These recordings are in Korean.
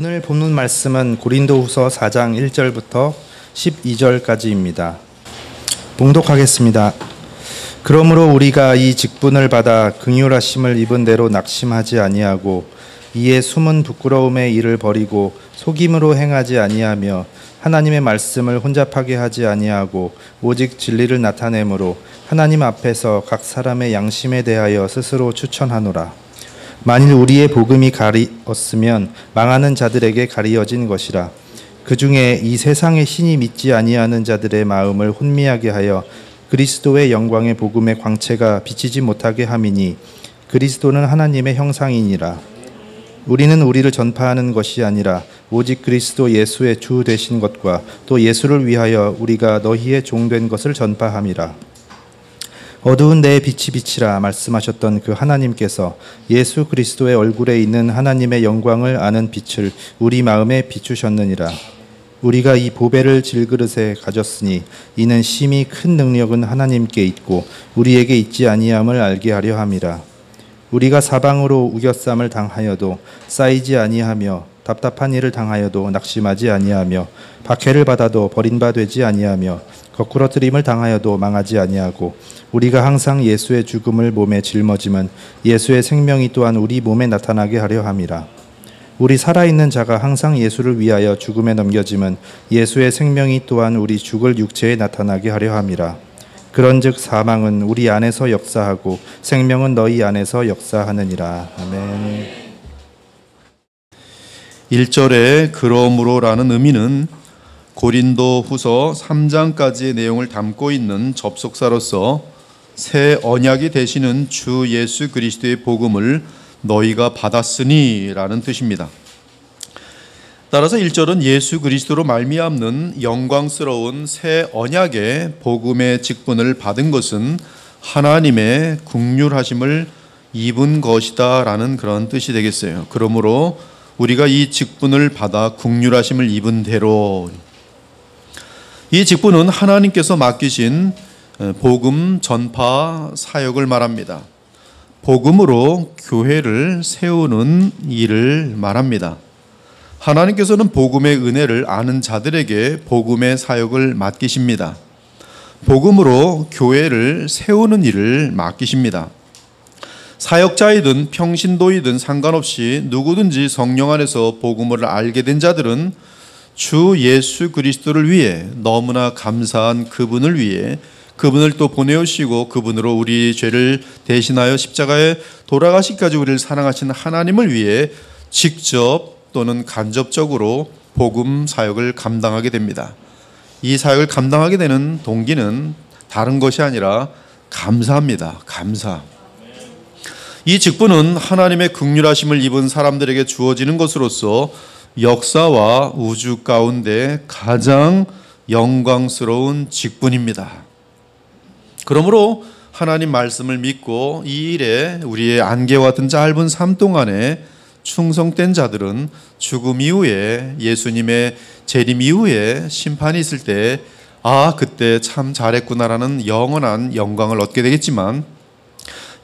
오늘 본문 말씀은 고린도후서 4장 1절부터 12절까지입니다. 봉독하겠습니다. 그러므로 우리가 이 직분을 받아 긍휼하심을 입은 대로 낙심하지 아니하고 이에 숨은 부끄러움의 일을 버리고 속임으로 행하지 아니하며 하나님의 말씀을 혼잡하게 하지 아니하고 오직 진리를 나타내므로 하나님 앞에서 각 사람의 양심에 대하여 스스로 추천하노라. 만일 우리의 복음이 가리었으면 망하는 자들에게 가리어진 것이라. 그 중에 이 세상의 신이 믿지 아니하는 자들의 마음을 혼미하게 하여 그리스도의 영광의 복음의 광채가 비치지 못하게 함이니 그리스도는 하나님의 형상이니라. 우리는 우리를 전파하는 것이 아니라 오직 그리스도 예수의 주 되신 것과 또 예수를 위하여 우리가 너희의 종된 것을 전파함이라. 어두운 데에 빛이 비치라 말씀하셨던 그 하나님께서 예수 그리스도의 얼굴에 있는 하나님의 영광을 아는 빛을 우리 마음에 비추셨느니라. 우리가 이 보배를 질그릇에 가졌으니 이는 심히 큰 능력은 하나님께 있고 우리에게 있지 아니함을 알게 하려 함이라. 우리가 사방으로 우겨쌈을 당하여도 쌓이지 아니하며 답답한 일을 당하여도 낙심하지 아니하며 박해를 받아도 버림바 되지 아니하며 거꾸러뜨림을 당하여도 망하지 아니하고 우리가 항상 예수의 죽음을 몸에 짊어짐은 예수의 생명이 또한 우리 몸에 나타나게 하려 함이라. 우리 살아있는 자가 항상 예수를 위하여 죽음에 넘겨짐은 예수의 생명이 또한 우리 죽을 육체에 나타나게 하려 함이라. 그런즉 사망은 우리 안에서 역사하고 생명은 너희 안에서 역사하느니라. 아멘. 1절에 그러므로라는 의미는 고린도 후서 3장까지의 내용을 담고 있는 접속사로서 새 언약이 되시는 주 예수 그리스도의 복음을 너희가 받았으니 라는 뜻입니다. 따라서 1절은 예수 그리스도로 말미암는 영광스러운 새 언약의 복음의 직분을 받은 것은 하나님의 긍휼하심을 입은 것이다 라는 그런 뜻이 되겠어요. 그러므로 우리가 이 직분을 받아 긍휼하심을 입은 대로, 이 직분은 하나님께서 맡기신 복음 전파 사역을 말합니다. 복음으로 교회를 세우는 일을 말합니다. 하나님께서는 복음의 은혜를 아는 자들에게 복음의 사역을 맡기십니다. 복음으로 교회를 세우는 일을 맡기십니다. 사역자이든 평신도이든 상관없이 누구든지 성령 안에서 복음을 알게 된 자들은 주 예수 그리스도를 위해 너무나 감사한 그분을 위해 그분을 또 보내오시고 그분으로 우리 죄를 대신하여 십자가에 돌아가시기까지 우리를 사랑하신 하나님을 위해 직접 또는 간접적으로 복음 사역을 감당하게 됩니다. 이 사역을 감당하게 되는 동기는 다른 것이 아니라 감사합니다. 감사. 이 직분은 하나님의 긍휼하심을 입은 사람들에게 주어지는 것으로서 역사와 우주 가운데 가장 영광스러운 직분입니다. 그러므로 하나님 말씀을 믿고 이 일에 우리의 안개와 같은 짧은 삶 동안에 충성된 자들은 죽음 이후에 예수님의 재림 이후에 심판이 있을 때 그때 참 잘했구나라는 영원한 영광을 얻게 되겠지만,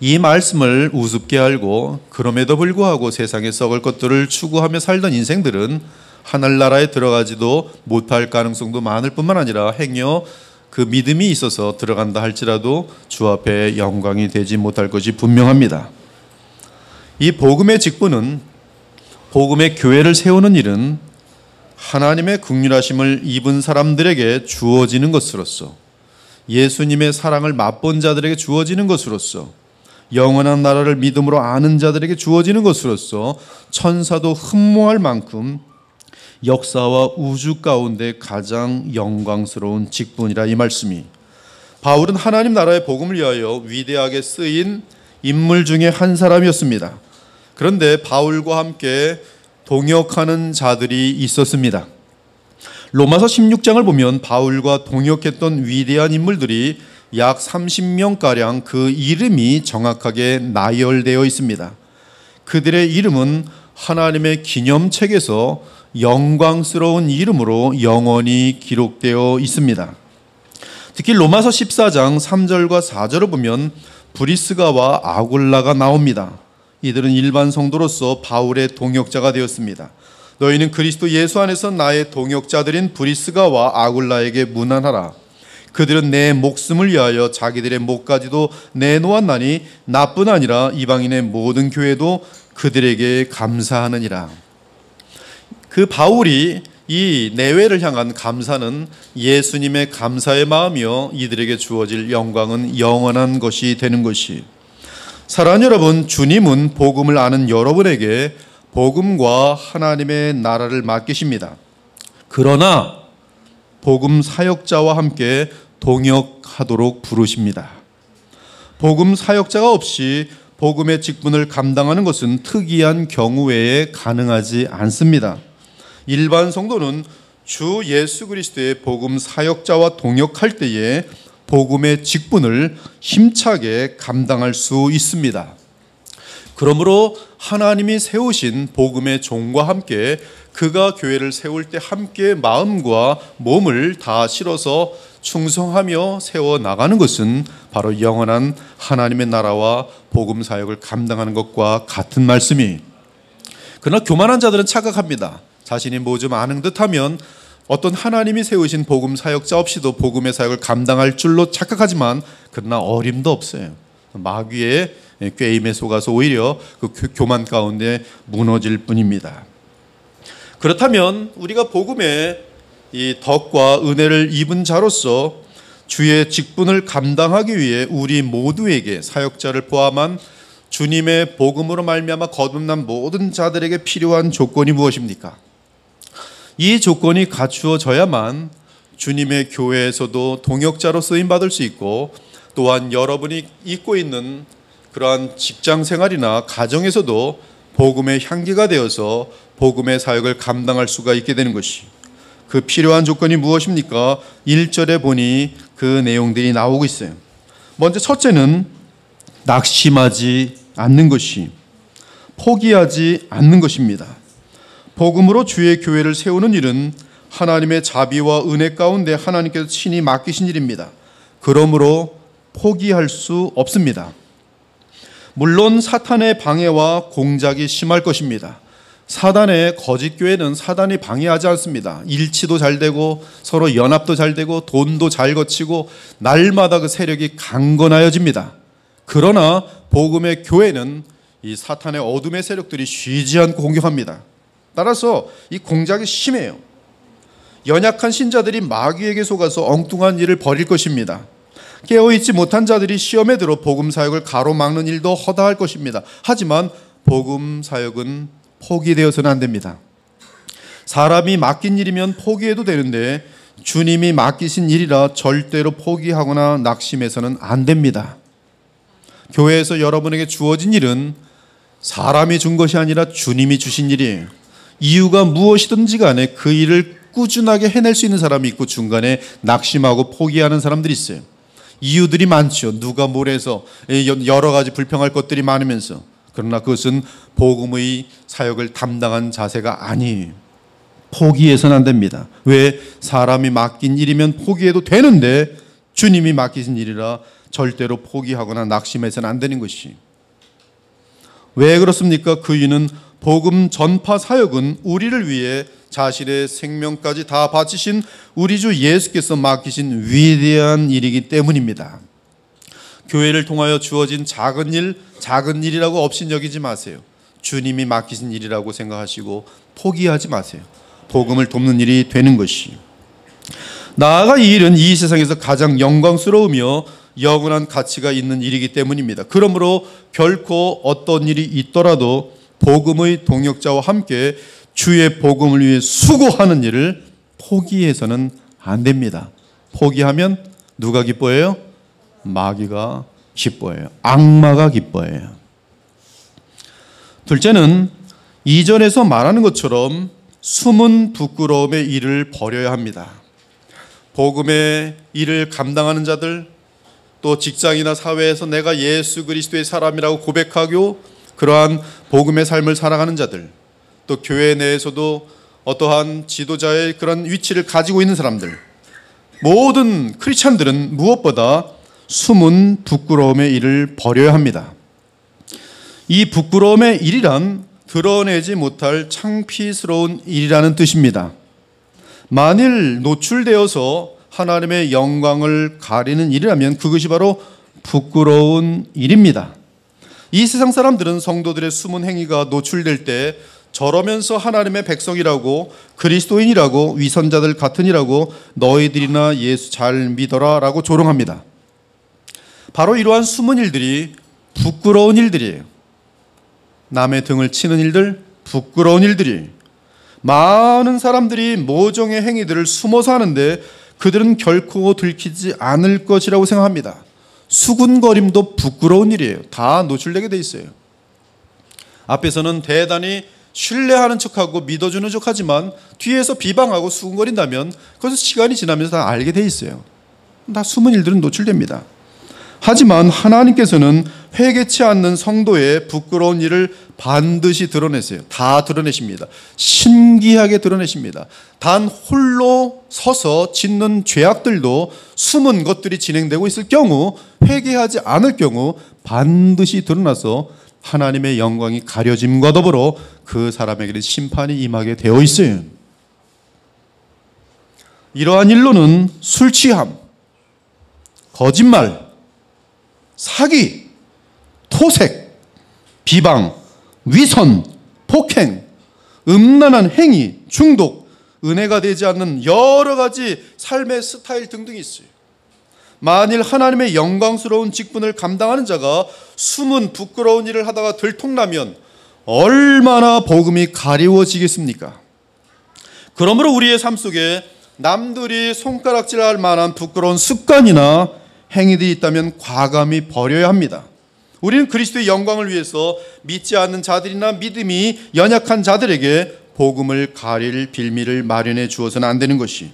이 말씀을 우습게 알고 그럼에도 불구하고 세상에 썩을 것들을 추구하며 살던 인생들은 하늘나라에 들어가지도 못할 가능성도 많을 뿐만 아니라 행여 그 믿음이 있어서 들어간다 할지라도 주 앞에 영광이 되지 못할 것이 분명합니다. 이 복음의 직분은, 복음의 교회를 세우는 일은 하나님의 긍휼하심을 입은 사람들에게 주어지는 것으로서, 예수님의 사랑을 맛본 자들에게 주어지는 것으로서, 영원한 나라를 믿음으로 아는 자들에게 주어지는 것으로서 천사도 흠모할 만큼 역사와 우주 가운데 가장 영광스러운 직분이라 이 말씀이. 바울은 하나님 나라의 복음을 위하여 위대하게 쓰인 인물 중에 한 사람이었습니다. 그런데 바울과 함께 동역하는 자들이 있었습니다. 로마서 16장을 보면 바울과 동역했던 위대한 인물들이 약 30명가량 그 이름이 정확하게 나열되어 있습니다. 그들의 이름은 하나님의 기념책에서 영광스러운 이름으로 영원히 기록되어 있습니다. 특히 로마서 14장 3절과 4절을 보면 브리스가와 아굴라가 나옵니다. 이들은 일반 성도로서 바울의 동역자가 되었습니다. 너희는 그리스도 예수 안에서 나의 동역자들인 브리스가와 아굴라에게 문안하라. 그들은 내 목숨을 위하여 자기들의 목까지도 내놓았나니 나뿐 아니라 이방인의 모든 교회도 그들에게 감사하느니라. 그 바울이 이 내외를 향한 감사는 예수님의 감사의 마음이요 이들에게 주어질 영광은 영원한 것이 되는 것이. 사랑하는 여러분, 주님은 복음을 아는 여러분에게 복음과 하나님의 나라를 맡기십니다. 그러나 복음 사역자와 함께 동역하도록 부르십니다. 복음 사역자가 없이 복음의 직분을 감당하는 것은 특이한 경우 외에 가능하지 않습니다. 일반 성도는 주 예수 그리스도의 복음 사역자와 동역할 때에 복음의 직분을 힘차게 감당할 수 있습니다. 그러므로 하나님이 세우신 복음의 종과 함께 그가 교회를 세울 때 함께 마음과 몸을 다 실어서 충성하며 세워나가는 것은 바로 영원한 하나님의 나라와 복음 사역을 감당하는 것과 같은 말씀이. 그러나 교만한 자들은 착각합니다. 자신이 뭐 좀 아는 듯하면 어떤 하나님이 세우신 복음 사역자 없이도 복음의 사역을 감당할 줄로 착각하지만 그러나 어림도 없어요. 마귀의 꾀임에 속아서 오히려 그 교만 가운데 무너질 뿐입니다. 그렇다면 우리가 복음의 이 덕과 은혜를 입은 자로서 주의 직분을 감당하기 위해 우리 모두에게 사역자를 포함한 주님의 복음으로 말미암아 거듭난 모든 자들에게 필요한 조건이 무엇입니까? 이 조건이 갖추어져야만 주님의 교회에서도 동역자로 쓰임받을 수 있고 또한 여러분이 입고 있는 그러한 직장 생활이나 가정에서도 복음의 향기가 되어서 복음의 사역을 감당할 수가 있게 되는 것이. 그 필요한 조건이 무엇입니까? 1절에 보니 그 내용들이 나오고 있어요. 먼저 첫째는 낙심하지 않는 것이, 포기하지 않는 것입니다. 복음으로 주의 교회를 세우는 일은 하나님의 자비와 은혜 가운데 하나님께서 친히 맡기신 일입니다. 그러므로 포기할 수 없습니다. 물론 사탄의 방해와 공작이 심할 것입니다. 사단의 거짓 교회는 사단이 방해하지 않습니다. 일치도 잘 되고 서로 연합도 잘 되고 돈도 잘 거치고 날마다 그 세력이 강건하여집니다. 그러나 복음의 교회는 이 사탄의 어둠의 세력들이 쉬지 않고 공격합니다. 따라서 이 공작이 심해요. 연약한 신자들이 마귀에게 속아서 엉뚱한 일을 벌일 것입니다. 깨어있지 못한 자들이 시험에 들어 복음 사역을 가로막는 일도 허다할 것입니다. 하지만 복음 사역은 포기되어서는 안 됩니다. 사람이 맡긴 일이면 포기해도 되는데 주님이 맡기신 일이라 절대로 포기하거나 낙심해서는 안 됩니다. 교회에서 여러분에게 주어진 일은 사람이 준 것이 아니라 주님이 주신 일이에요. 이유가 무엇이든지 간에 그 일을 꾸준하게 해낼 수 있는 사람이 있고 중간에 낙심하고 포기하는 사람들이 있어요. 이유들이 많죠. 누가 뭘 해서 여러 가지 불평할 것들이 많으면서. 그러나 그것은 복음의 사역을 담당한 자세가 아니에요. 포기해서는 안 됩니다. 왜? 사람이 맡긴 일이면 포기해도 되는데 주님이 맡기신 일이라 절대로 포기하거나 낙심해서는 안 되는 것이. 왜 그렇습니까? 그 이유는 복음 전파 사역은 우리를 위해 자신의 생명까지 다 바치신 우리 주 예수께서 맡기신 위대한 일이기 때문입니다. 교회를 통하여 주어진 작은 일이라고 업신여기지 마세요. 주님이 맡기신 일이라고 생각하시고 포기하지 마세요. 복음을 돕는 일이 되는 것이. 나아가 이 일은 이 세상에서 가장 영광스러우며 영원한 가치가 있는 일이기 때문입니다. 그러므로 결코 어떤 일이 있더라도 복음의 동역자와 함께 주의 복음을 위해 수고하는 일을 포기해서는 안 됩니다. 포기하면 누가 기뻐해요? 마귀가 기뻐해요. 악마가 기뻐해요. 둘째는 2절에서 말하는 것처럼 숨은 부끄러움의 일을 버려야 합니다. 복음의 일을 감당하는 자들, 또 직장이나 사회에서 내가 예수 그리스도의 사람이라고 고백하고 그러한 복음의 삶을 살아가는 자들, 또 교회 내에서도 어떠한 지도자의 그런 위치를 가지고 있는 사람들, 모든 크리스찬들은 무엇보다 숨은 부끄러움의 일을 버려야 합니다. 이 부끄러움의 일이란 드러내지 못할 창피스러운 일이라는 뜻입니다. 만일 노출되어서 하나님의 영광을 가리는 일이라면 그것이 바로 부끄러운 일입니다. 이 세상 사람들은 성도들의 숨은 행위가 노출될 때 저러면서 하나님의 백성이라고, 그리스도인이라고, 위선자들 같으니라고, 너희들이나 예수 잘 믿어라 라고 조롱합니다. 바로 이러한 숨은 일들이 부끄러운 일들이에요. 남의 등을 치는 일들, 부끄러운 일들이. 많은 사람들이 모종의 행위들을 숨어서 하는데 그들은 결코 들키지 않을 것이라고 생각합니다. 수군거림도 부끄러운 일이에요. 다 노출되게 돼 있어요. 앞에서는 대단히 신뢰하는 척하고 믿어주는 척하지만 뒤에서 비방하고 수군거린다면 그것은 시간이 지나면서 다 알게 돼 있어요. 다 숨은 일들은 노출됩니다. 하지만 하나님께서는 회개치 않는 성도의 부끄러운 일을 반드시 드러내세요. 다 드러내십니다. 신기하게 드러내십니다. 단 홀로 서서 짓는 죄악들도 숨은 것들이 진행되고 있을 경우, 회개하지 않을 경우 반드시 드러나서 하나님의 영광이 가려짐과 더불어 그 사람에게는 심판이 임하게 되어 있어요. 이러한 일로는 술 취함, 거짓말, 사기, 토색, 비방, 위선, 폭행, 음란한 행위, 중독, 은혜가 되지 않는 여러 가지 삶의 스타일 등등이 있어요. 만일 하나님의 영광스러운 직분을 감당하는 자가 숨은 부끄러운 일을 하다가 들통나면 얼마나 복음이 가리워지겠습니까? 그러므로 우리의 삶 속에 남들이 손가락질할 만한 부끄러운 습관이나 행위들이 있다면 과감히 버려야 합니다. 우리는 그리스도의 영광을 위해서 믿지 않는 자들이나 믿음이 연약한 자들에게 복음을 가릴 빌미를 마련해 주어서는 안 되는 것이.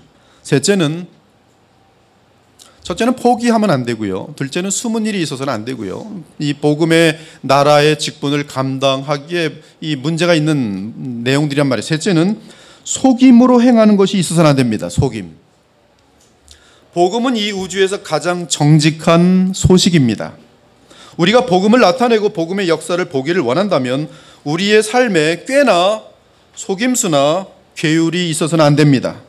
첫째는 포기하면 안 되고요. 둘째는 숨은 일이 있어서는 안 되고요. 이 복음의 나라의 직분을 감당하기에 이 문제가 있는 내용들이란 말이에요. 셋째는 속임으로 행하는 것이 있어서는 안 됩니다. 속임. 복음은 이 우주에서 가장 정직한 소식입니다. 우리가 복음을 나타내고 복음의 역사를 보기를 원한다면 우리의 삶에 꽤나 속임수나 괴율이 있어서는 안 됩니다.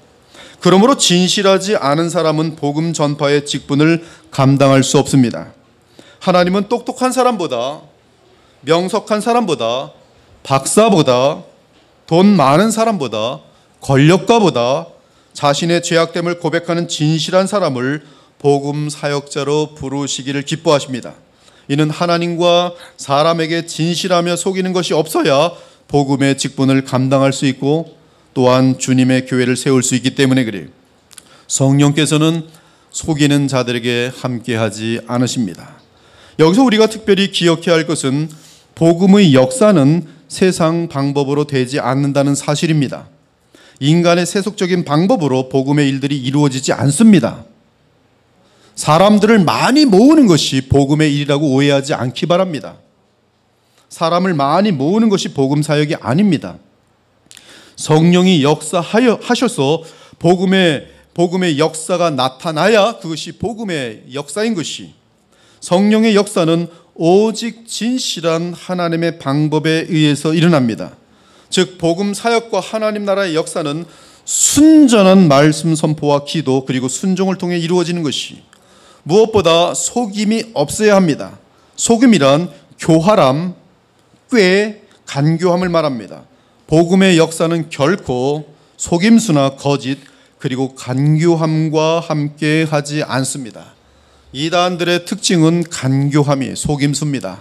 그러므로 진실하지 않은 사람은 복음 전파의 직분을 감당할 수 없습니다. 하나님은 똑똑한 사람보다, 명석한 사람보다, 박사보다, 돈 많은 사람보다, 권력가보다 자신의 죄악됨을 고백하는 진실한 사람을 복음 사역자로 부르시기를 기뻐하십니다. 이는 하나님과 사람에게 진실하며 속이는 것이 없어야 복음의 직분을 감당할 수 있고 또한 주님의 교회를 세울 수 있기 때문에 그래요. 성령께서는 속이는 자들에게 함께하지 않으십니다. 여기서 우리가 특별히 기억해야 할 것은 복음의 역사는 세상 방법으로 되지 않는다는 사실입니다. 인간의 세속적인 방법으로 복음의 일들이 이루어지지 않습니다. 사람들을 많이 모으는 것이 복음의 일이라고 오해하지 않기 바랍니다. 사람을 많이 모으는 것이 복음 사역이 아닙니다. 성령이 역사하셔서 복음의 역사가 나타나야 그것이 복음의 역사인 것이. 성령의 역사는 오직 진실한 하나님의 방법에 의해서 일어납니다. 즉 복음 사역과 하나님 나라의 역사는 순전한 말씀 선포와 기도 그리고 순종을 통해 이루어지는 것이. 무엇보다 속임이 없어야 합니다. 속임이란 교활함, 꾀, 간교함을 말합니다. 복음의 역사는 결코 속임수나 거짓 그리고 간교함과 함께 하지 않습니다. 이단들의 특징은 간교함이 속임수입니다.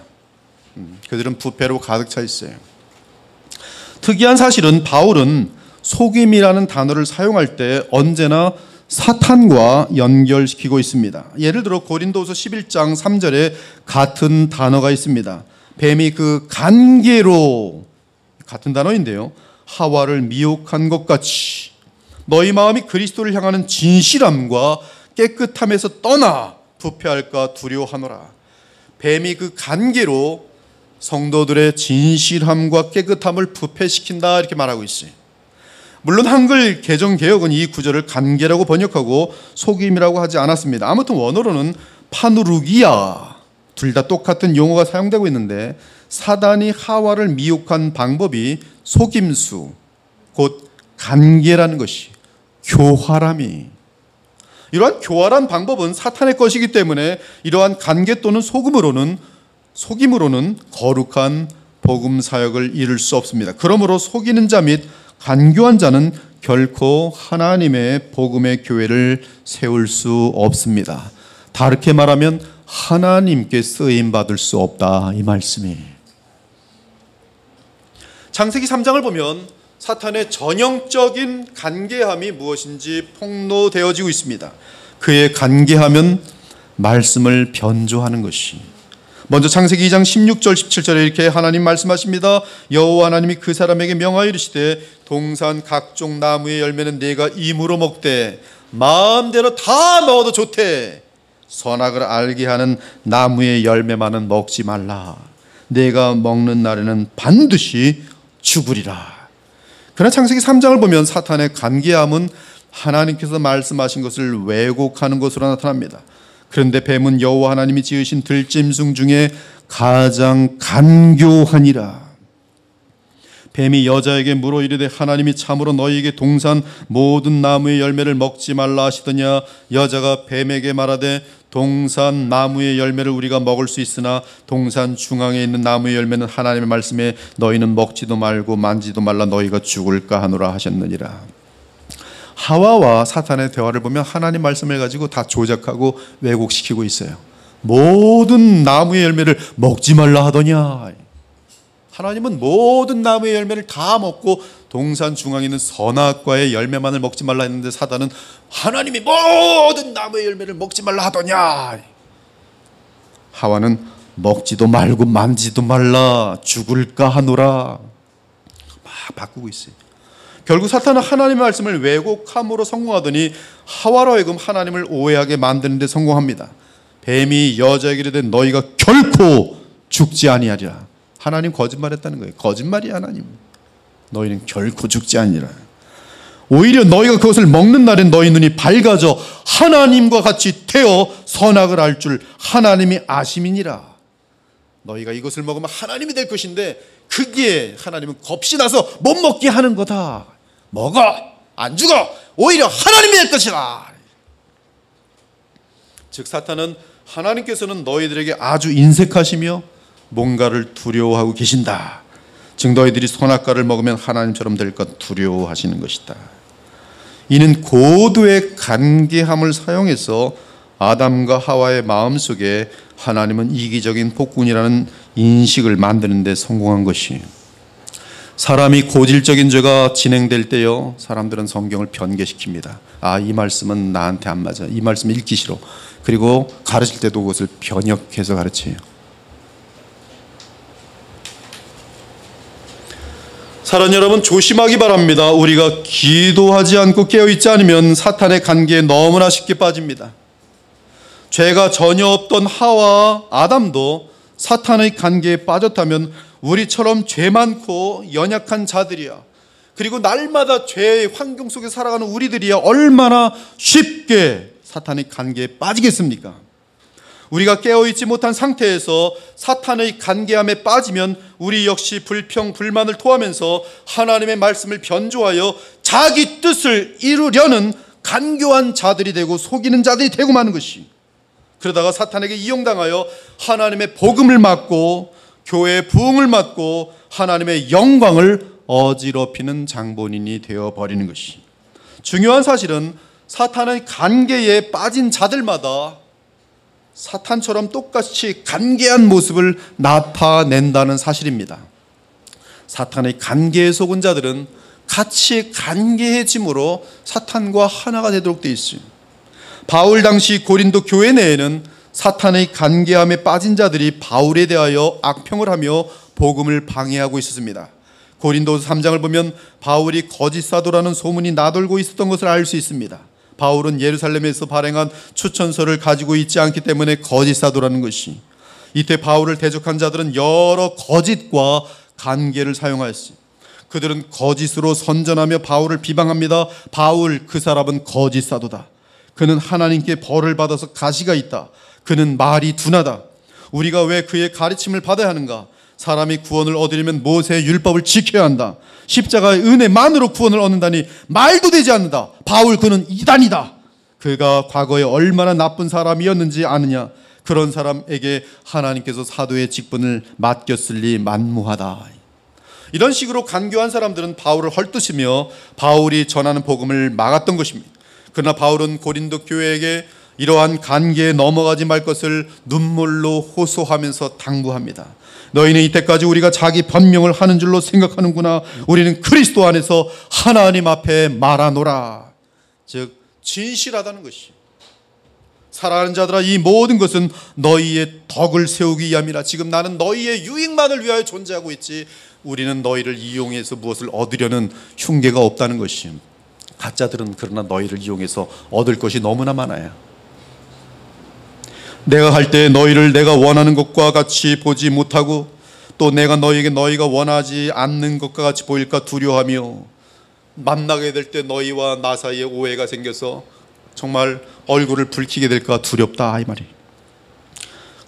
그들은 부패로 가득 차 있어요. 특이한 사실은 바울은 속임이라는 단어를 사용할 때 언제나 사탄과 연결시키고 있습니다. 예를 들어 고린도후서 11장 3절에 같은 단어가 있습니다. 뱀이 그 간계로, 같은 단어인데요, 하와를 미혹한 것 같이 너희 마음이 그리스도를 향하는 진실함과 깨끗함에서 떠나 부패할까 두려워하노라. 뱀이 그 간계로 성도들의 진실함과 깨끗함을 부패시킨다 이렇게 말하고 있어요. 물론 한글 개정개혁은 이 구절을 간계라고 번역하고 속임이라고 하지 않았습니다. 아무튼 원어로는 파누르기야, 둘 다 똑같은 용어가 사용되고 있는데 사단이 하와를 미혹한 방법이 속임수, 곧 간계라는 것이, 교활함이. 이러한 교활한 방법은 사탄의 것이기 때문에 이러한 간계 또는 속임으로는 거룩한 복음 사역을 이룰 수 없습니다. 그러므로 속이는 자 및 간교한 자는 결코 하나님의 복음의 교회를 세울 수 없습니다. 다르게 말하면 하나님께 쓰임 받을 수 없다, 이 말씀이. 창세기 3장을 보면 사탄의 전형적인 간계함이 무엇인지 폭로되어지고 있습니다. 그의 간계함은 말씀을 변조하는 것이. 먼저 창세기 2장 16절 17절에 이렇게 하나님 말씀하십니다. 여호와 하나님이 그 사람에게 명하여 이르시되 동산 각종 나무의 열매는 네가 임으로 먹되 마음대로 다 먹어도 좋대. 선악을 알게 하는 나무의 열매만은 먹지 말라. 네가 먹는 날에는 반드시 죽으리라. 그러나 창세기 3장을 보면 사탄의 간계함은 하나님께서 말씀하신 것을 왜곡하는 것으로 나타납니다. 그런데 뱀은 여호와 하나님이 지으신 들짐승 중에 가장 간교하니라. 뱀이 여자에게 물어 이르되 하나님이 참으로 너희에게 동산 모든 나무의 열매를 먹지 말라 하시더냐. 여자가 뱀에게 말하되 동산 나무의 열매를 우리가 먹을 수 있으나 동산 중앙에 있는 나무의 열매는 하나님의 말씀에 너희는 먹지도 말고 만지도 말라 너희가 죽을까 하노라 하셨느니라. 하와와 사탄의 대화를 보면 하나님 말씀을 가지고 다 조작하고 왜곡시키고 있어요. 모든 나무의 열매를 먹지 말라 하더냐. 하나님은 모든 나무의 열매를 다 먹고 동산 중앙에 있는 선악과의 열매만을 먹지 말라 했는데 사단은 하나님이 모든 나무의 열매를 먹지 말라 하더냐. 하와는 먹지도 말고 만지도 말라 죽을까 하노라. 막 바꾸고 있어요. 결국 사탄은 하나님의 말씀을 왜곡함으로 성공하더니 하와로 하여금 하나님을 오해하게 만드는 데 성공합니다. 뱀이 여자에게 이르되 너희가 결코 죽지 아니하리라. 하나님 거짓말했다는 거예요. 거짓말이야 하나님. 너희는 결코 죽지 아니라. 오히려 너희가 그것을 먹는 날엔 너희 눈이 밝아져 하나님과 같이 되어 선악을 알 줄 하나님이 아심이니라. 너희가 이것을 먹으면 하나님이 될 것인데 그게 하나님은 겁이 나서 못 먹게 하는 거다. 먹어 안 죽어 오히려 하나님이 될 것이다. 즉 사탄은 하나님께서는 너희들에게 아주 인색하시며 뭔가를 두려워하고 계신다. 즉 너희들이 선악과를 먹으면 하나님처럼 될 것 두려워하시는 것이다. 이는 고도의 간계함을 사용해서 아담과 하와의 마음속에 하나님은 이기적인 폭군이라는 인식을 만드는 데 성공한 것이. 사람이 고질적인 죄가 진행될 때요 사람들은 성경을 변개시킵니다. 아, 이 말씀은 나한테 안 맞아. 이 말씀 읽기 싫어. 그리고 가르칠 때도 그것을 변형해서 가르쳐요. 사랑 여러분 조심하기 바랍니다. 우리가 기도하지 않고 깨어있지 않으면 사탄의 간계에 너무나 쉽게 빠집니다. 죄가 전혀 없던 하와 아담도 사탄의 간계에 빠졌다면 우리처럼 죄 많고 연약한 자들이야, 그리고 날마다 죄의 환경 속에 살아가는 우리들이야 얼마나 쉽게 사탄의 간계에 빠지겠습니까? 우리가 깨어있지 못한 상태에서 사탄의 간계함에 빠지면 우리 역시 불평, 불만을 토하면서 하나님의 말씀을 변조하여 자기 뜻을 이루려는 간교한 자들이 되고 속이는 자들이 되고 마는 것이. 그러다가 사탄에게 이용당하여 하나님의 복음을 막고 교회의 부흥을 막고 하나님의 영광을 어지럽히는 장본인이 되어버리는 것이. 중요한 사실은 사탄의 간계에 빠진 자들마다 사탄처럼 똑같이 간계한 모습을 나타낸다는 사실입니다. 사탄의 간계에 속은 자들은 같이 간계해짐으로 사탄과 하나가 되도록 되어 있어요. 바울 당시 고린도 교회 내에는 사탄의 간계함에 빠진 자들이 바울에 대하여 악평을 하며 복음을 방해하고 있었습니다. 고린도서 3장을 보면 바울이 거짓 사도라는 소문이 나돌고 있었던 것을 알 수 있습니다. 바울은 예루살렘에서 발행한 추천서를 가지고 있지 않기 때문에 거짓 사도라는 것이. 이때 바울을 대적한 자들은 여러 거짓과 간계를 사용하였습니다. 그들은 거짓으로 선전하며 바울을 비방합니다. 바울, 그 사람은 거짓 사도다. 그는 하나님께 벌을 받아서 가시가 있다. 그는 말이 둔하다. 우리가 왜 그의 가르침을 받아야 하는가? 사람이 구원을 얻으려면 모세의 율법을 지켜야 한다. 십자가의 은혜만으로 구원을 얻는다니 말도 되지 않는다. 바울 그는 이단이다. 그가 과거에 얼마나 나쁜 사람이었는지 아느냐. 그런 사람에게 하나님께서 사도의 직분을 맡겼을리 만무하다. 이런 식으로 간교한 사람들은 바울을 헐뜯으며 바울이 전하는 복음을 막았던 것입니다. 그러나 바울은 고린도 교회에게 이러한 간계에 넘어가지 말 것을 눈물로 호소하면서 당부합니다. 너희는 이때까지 우리가 자기 변명을 하는 줄로 생각하는구나. 우리는 그리스도 안에서 하나님 앞에 말하노라. 즉 진실하다는 것이. 사랑하는 자들아, 이 모든 것은 너희의 덕을 세우기 위함이라. 지금 나는 너희의 유익만을 위하여 존재하고 있지, 우리는 너희를 이용해서 무엇을 얻으려는 흉계가 없다는 것이. 가짜들은 그러나 너희를 이용해서 얻을 것이 너무나 많아요. 내가 할 때 너희를 내가 원하는 것과 같이 보지 못하고, 또 내가 너희에게 너희가 원하지 않는 것과 같이 보일까 두려워하며, 만나게 될 때 너희와 나 사이에 오해가 생겨서 정말 얼굴을 붉히게 될까 두렵다, 이 말이.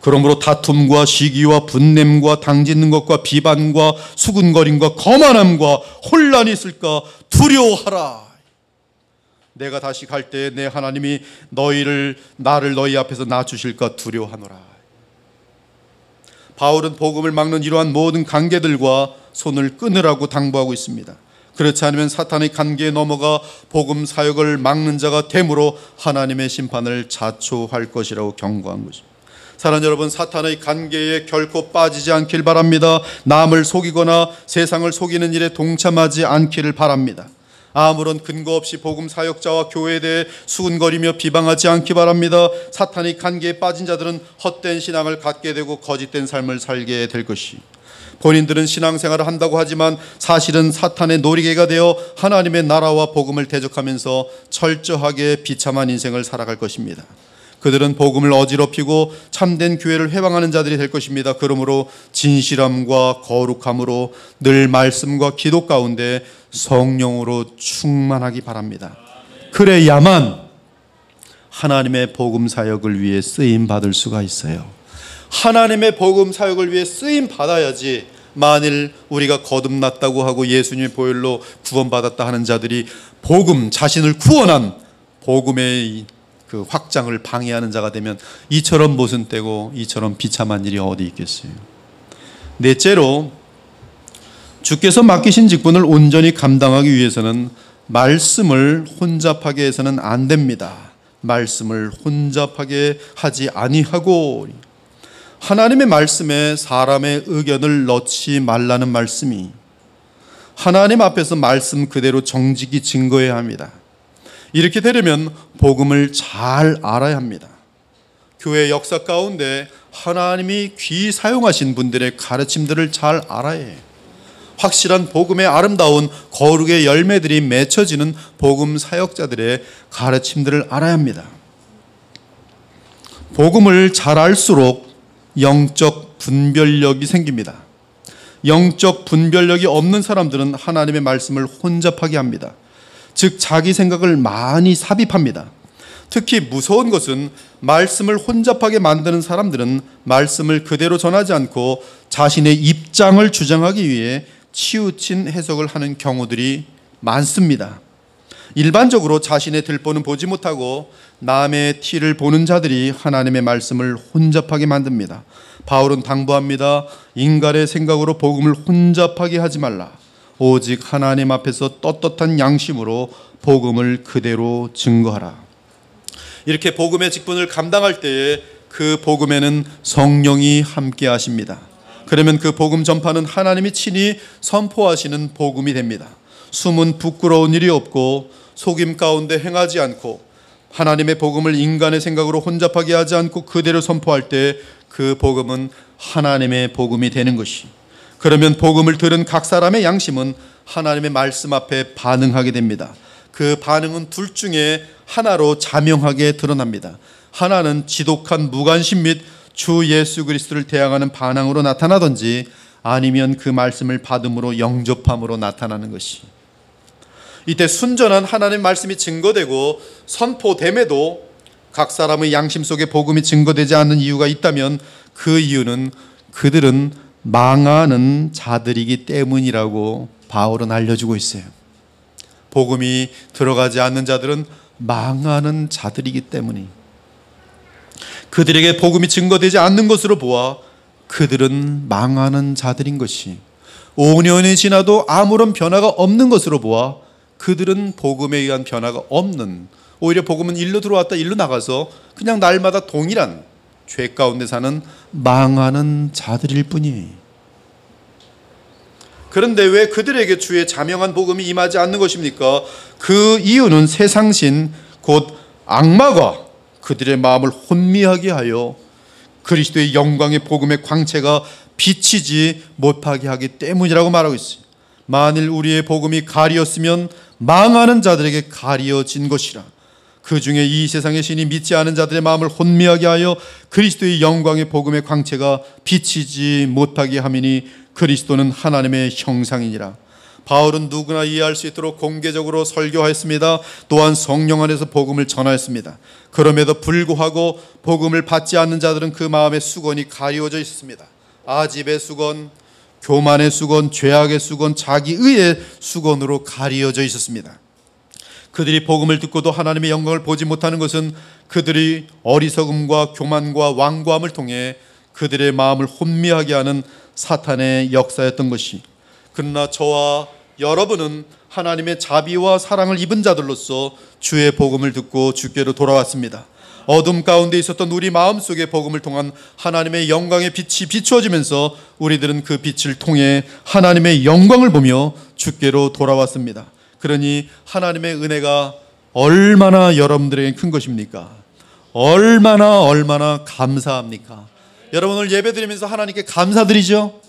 그러므로 다툼과 시기와 분냄과 당짓는 것과 비반과 수군거림과 거만함과 혼란이 있을까 두려워하라. 내가 다시 갈 때 내 하나님이 나를 너희 앞에서 낮추실까 두려워하노라. 바울은 복음을 막는 이러한 모든 관계들과 손을 끊으라고 당부하고 있습니다. 그렇지 않으면 사탄의 관계에 넘어가 복음 사역을 막는 자가 됨으로 하나님의 심판을 자초할 것이라고 경고한 것입니다. 사랑하는 여러분, 사탄의 관계에 결코 빠지지 않길 바랍니다. 남을 속이거나 세상을 속이는 일에 동참하지 않기를 바랍니다. 아무런 근거 없이 복음 사역자와 교회에 대해 수군거리며 비방하지 않기 바랍니다. 사탄의 관계에 빠진 자들은 헛된 신앙을 갖게 되고 거짓된 삶을 살게 될 것이. 본인들은 신앙생활을 한다고 하지만 사실은 사탄의 놀이개가 되어 하나님의 나라와 복음을 대적하면서 철저하게 비참한 인생을 살아갈 것입니다. 그들은 복음을 어지럽히고 참된 교회를 회방하는 자들이 될 것입니다. 그러므로 진실함과 거룩함으로 늘 말씀과 기도 가운데 성령으로 충만하기 바랍니다. 그래야만 하나님의 복음 사역을 위해 쓰임 받을 수가 있어요. 하나님의 복음 사역을 위해 쓰임 받아야지, 만일 우리가 거듭났다고 하고 예수님의 보혈로 구원받았다 하는 자들이 복음, 자신을 구원한 복음의 그 확장을 방해하는 자가 되면 이처럼 모순되고 이처럼 비참한 일이 어디 있겠어요. 넷째로, 주께서 맡기신 직분을 온전히 감당하기 위해서는 말씀을 혼잡하게 해서는 안 됩니다. 말씀을 혼잡하게 하지 아니하고, 하나님의 말씀에 사람의 의견을 넣지 말라는 말씀이, 하나님 앞에서 말씀 그대로 정직히 증거해야 합니다. 이렇게 되려면 복음을 잘 알아야 합니다. 교회 역사 가운데 하나님이 귀히 사용하신 분들의 가르침들을 잘 알아야 해요. 확실한 복음의 아름다운 거룩의 열매들이 맺혀지는 복음 사역자들의 가르침들을 알아야 합니다. 복음을 잘 알수록 영적 분별력이 생깁니다. 영적 분별력이 없는 사람들은 하나님의 말씀을 혼잡하게 합니다. 즉 자기 생각을 많이 삽입합니다. 특히 무서운 것은 말씀을 혼잡하게 만드는 사람들은 말씀을 그대로 전하지 않고 자신의 입장을 주장하기 위해 치우친 해석을 하는 경우들이 많습니다. 일반적으로 자신의 들보는 보지 못하고 남의 티를 보는 자들이 하나님의 말씀을 혼잡하게 만듭니다. 바울은 당부합니다. 인간의 생각으로 복음을 혼잡하게 하지 말라. 오직 하나님 앞에서 떳떳한 양심으로 복음을 그대로 증거하라. 이렇게 복음의 직분을 감당할 때에 그 복음에는 성령이 함께 하십니다. 그러면 그 복음 전파는 하나님이 친히 선포하시는 복음이 됩니다. 숨은 부끄러운 일이 없고 속임 가운데 행하지 않고 하나님의 복음을 인간의 생각으로 혼잡하게 하지 않고 그대로 선포할 때 그 복음은 하나님의 복음이 되는 것이. 그러면 복음을 들은 각 사람의 양심은 하나님의 말씀 앞에 반응하게 됩니다. 그 반응은 둘 중에 하나로 자명하게 드러납니다. 하나는 지독한 무관심 및 주 예수 그리스도를 대항하는 반항으로 나타나든지, 아니면 그 말씀을 받음으로 영접함으로 나타나는 것이. 이때 순전한 하나님의 말씀이 증거되고 선포됨에도 각 사람의 양심 속에 복음이 증거되지 않는 이유가 있다면 그 이유는 그들은 망하는 자들이기 때문이라고 바울은 알려주고 있어요. 복음이 들어가지 않는 자들은 망하는 자들이기 때문이, 그들에게 복음이 증거되지 않는 것으로 보아 그들은 망하는 자들인 것이, 5년이 지나도 아무런 변화가 없는 것으로 보아 그들은 복음에 의한 변화가 없는, 오히려 복음은 일로 들어왔다 일로 나가서 그냥 날마다 동일한 죄 가운데 사는 망하는 자들일 뿐이에요. 그런데 왜 그들에게 주의 자명한 복음이 임하지 않는 것입니까? 그 이유는 세상신 곧 악마가 그들의 마음을 혼미하게 하여 그리스도의 영광의 복음의 광채가 비치지 못하게 하기 때문이라고 말하고 있어요. 만일 우리의 복음이 가리었으면 망하는 자들에게 가리어진 것이라. 그 중에 이 세상의 신이 믿지 않은 자들의 마음을 혼미하게 하여 그리스도의 영광의 복음의 광채가 비치지 못하게 함이니 그리스도는 하나님의 형상이니라. 바울은 누구나 이해할 수 있도록 공개적으로 설교하였습니다. 또한 성령 안에서 복음을 전하였습니다. 그럼에도 불구하고 복음을 받지 않는 자들은 그 마음의 수건이 가리워져 있습니다. 아집의 수건, 교만의 수건, 죄악의 수건, 자기의의 수건으로 가리워져 있었습니다. 그들이 복음을 듣고도 하나님의 영광을 보지 못하는 것은 그들이 어리석음과 교만과 완고함을 통해 그들의 마음을 혼미하게 하는 사탄의 역사였던 것이, 그러나 저와 여러분은 하나님의 자비와 사랑을 입은 자들로서 주의 복음을 듣고 주께로 돌아왔습니다. 어둠 가운데 있었던 우리 마음속에 복음을 통한 하나님의 영광의 빛이 비추어지면서 우리들은 그 빛을 통해 하나님의 영광을 보며 주께로 돌아왔습니다. 그러니 하나님의 은혜가 얼마나 여러분들에게 큰 것입니까? 얼마나 감사합니까? 여러분 오늘 예배드리면서 하나님께 감사드리죠?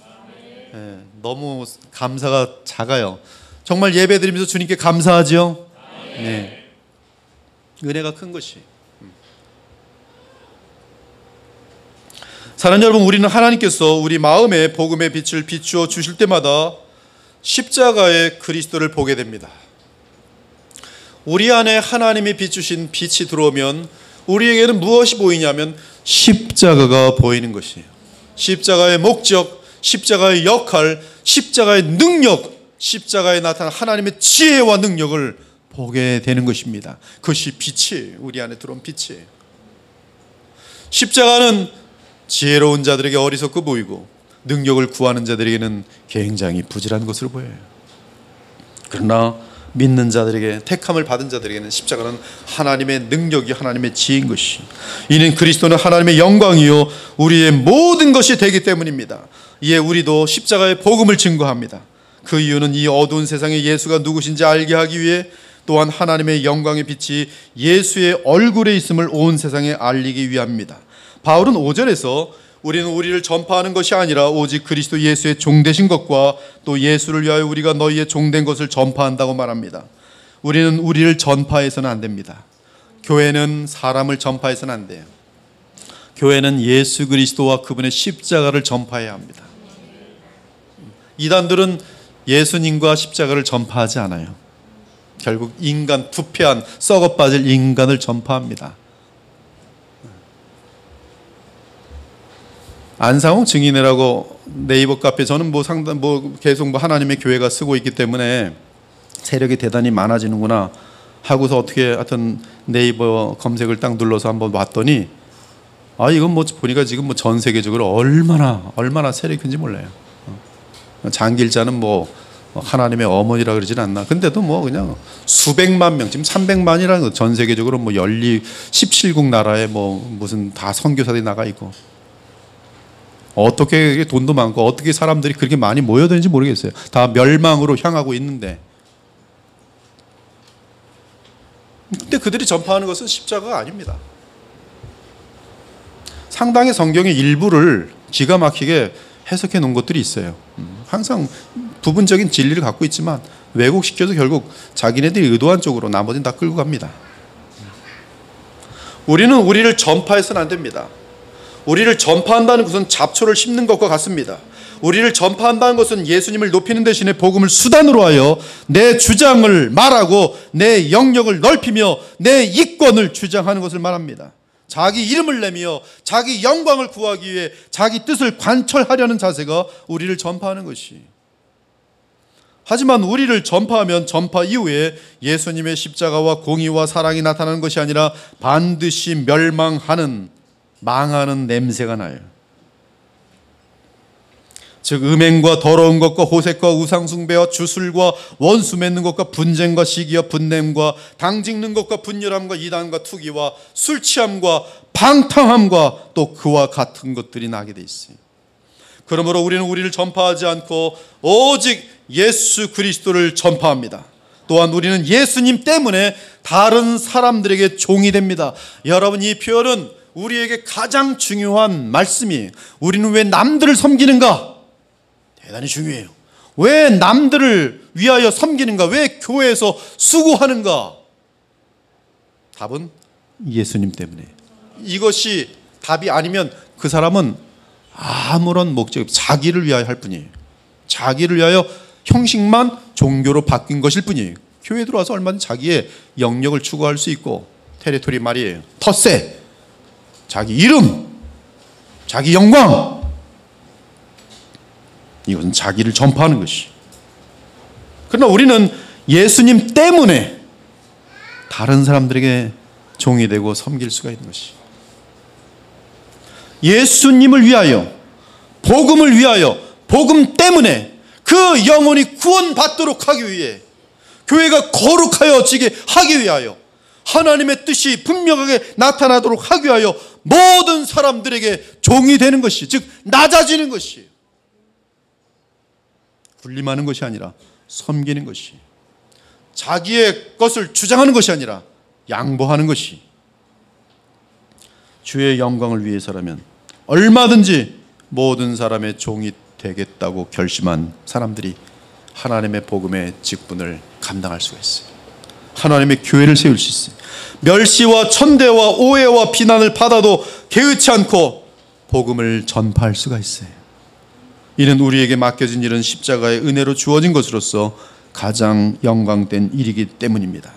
네, 너무 감사가 작아요. 정말 예배드리면서 주님께 감사하죠? 네. 은혜가 큰 것이. 사랑하는 여러분, 우리는 하나님께서 우리 마음에 복음의 빛을 비추어 주실 때마다 십자가의 그리스도를 보게 됩니다. 우리 안에 하나님이 비추신 빛이 들어오면 우리에게는 무엇이 보이냐면 십자가가 보이는 것이에요. 십자가의 목적, 십자가의 역할, 십자가의 능력, 십자가에 나타난 하나님의 지혜와 능력을 보게 되는 것입니다. 그것이 빛이에요. 우리 안에 들어온 빛이에요. 십자가는 지혜로운 자들에게 어리석고 보이고 능력을 구하는 자들에게는 굉장히 부질한 것으로 보여요. 그러나 믿는 자들에게, 택함을 받은 자들에게는 십자가는 하나님의 능력이, 하나님의 지혜인 것이, 이는 그리스도는 하나님의 영광이요 우리의 모든 것이 되기 때문입니다. 이에 우리도 십자가의 복음을 증거합니다. 그 이유는 이 어두운 세상에 예수가 누구신지 알게 하기 위해, 또한 하나님의 영광의 빛이 예수의 얼굴에 있음을 온 세상에 알리기 위함입니다. 바울은 5절에서 우리는 우리를 전파하는 것이 아니라 오직 그리스도 예수의 종되신 것과 또 예수를 위하여 우리가 너희의 종된 것을 전파한다고 말합니다. 우리는 우리를 전파해서는 안 됩니다. 교회는 사람을 전파해서는 안 돼요. 교회는 예수 그리스도와 그분의 십자가를 전파해야 합니다. 이단들은 예수님과 십자가를 전파하지 않아요. 결국 인간, 부패한 썩어 빠질 인간을 전파합니다. 안상홍 증인회라고 네이버 카페, 저는 계속 하나님의 교회가 쓰고 있기 때문에 세력이 대단히 많아지는구나 하고서 어떻게 하여튼 네이버 검색을 딱 눌러서 한번 봤더니 이건 보니까 지금 전 세계적으로 얼마나 세력이 큰지 몰라요. 장길자는 하나님의 어머니라 그러진 않나. 근데도 그냥 수백만 명, 지금 300만이라는 거, 전 세계적으로 17국 나라에 무슨 다 선교사들이 나가 있고, 어떻게 돈도 많고 어떻게 사람들이 그렇게 많이 모여드는지 모르겠어요. 다 멸망으로 향하고 있는데, 근데 그들이 전파하는 것은 십자가가 아닙니다. 상당히 성경의 일부를 기가 막히게 해석해 놓은 것들이 있어요. 항상 부분적인 진리를 갖고 있지만 왜곡시켜서 결국 자기네들이 의도한 쪽으로 나머지는 다 끌고 갑니다. 우리는 우리를 전파해서는 안 됩니다. 우리를 전파한다는 것은 잡초를 심는 것과 같습니다. 우리를 전파한다는 것은 예수님을 높이는 대신에 복음을 수단으로 하여 내 주장을 말하고 내 영역을 넓히며 내 이권을 주장하는 것을 말합니다. 자기 이름을 내며 자기 영광을 구하기 위해 자기 뜻을 관철하려는 자세가 우리를 전파하는 것이. 하지만 우리를 전파하면 전파 이후에 예수님의 십자가와 공의와 사랑이 나타나는 것이 아니라 반드시 멸망하는, 망하는 냄새가 나요. 즉 음행과 더러운 것과 호색과 우상숭배와 주술과 원수 맺는 것과 분쟁과 시기와 분냄과 당짓는 것과 분열함과 이단과 투기와 술취함과 방탕함과 또 그와 같은 것들이 나게 돼 있어요. 그러므로 우리는 우리를 전파하지 않고 오직 예수 그리스도를 전파합니다. 또한 우리는 예수님 때문에 다른 사람들에게 종이 됩니다. 여러분, 이 표현은 우리에게 가장 중요한 말씀이에요. 우리는 왜 남들을 섬기는가? 대단히 중요해요. 왜 남들을 위하여 섬기는가? 왜 교회에서 수고하는가? 답은 예수님 때문에. 이것이 답이 아니면 그 사람은 아무런 목적, 자기를 위하여 할 뿐이에요. 자기를 위하여 형식만 종교로 바뀐 것일 뿐이에요. 교회에 들어와서 얼마든지 자기의 영역을 추구할 수 있고, 테리토리 말이에요. 텃세, 자기 이름, 자기 영광, 이것은 자기를 전파하는 것이. 그러나 우리는 예수님 때문에 다른 사람들에게 종이 되고 섬길 수가 있는 것이. 예수님을 위하여, 복음을 위하여, 복음 때문에 그 영혼이 구원받도록 하기 위해, 교회가 거룩하여지게 하기 위하여, 하나님의 뜻이 분명하게 나타나도록 하기 위하여 모든 사람들에게 종이 되는 것이, 즉 낮아지는 것이에요. 군림하는 것이 아니라 섬기는 것이, 자기의 것을 주장하는 것이 아니라 양보하는 것이, 주의 영광을 위해서라면 얼마든지 모든 사람의 종이 되겠다고 결심한 사람들이 하나님의 복음의 직분을 감당할 수가 있어요. 하나님의 교회를 세울 수 있어요. 멸시와 천대와 오해와 비난을 받아도 개의치 않고 복음을 전파할 수가 있어요. 이는 우리에게 맡겨진 일은 십자가의 은혜로 주어진 것으로서 가장 영광된 일이기 때문입니다.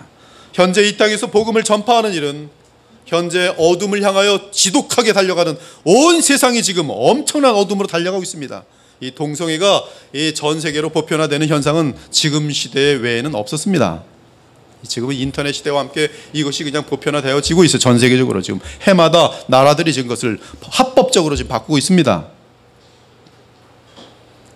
현재 이 땅에서 복음을 전파하는 일은 현재 어둠을 향하여 지독하게 달려가는 온 세상이 지금 엄청난 어둠으로 달려가고 있습니다. 이 동성애가 전 세계로 보편화되는 현상은 지금 시대 외에는 없었습니다. 지금은 인터넷 시대와 함께 이것이 그냥 보편화되어지고 있어요. 전 세계적으로 지금 해마다 나라들이 지금 그것을 합법적으로 지금 바꾸고 있습니다.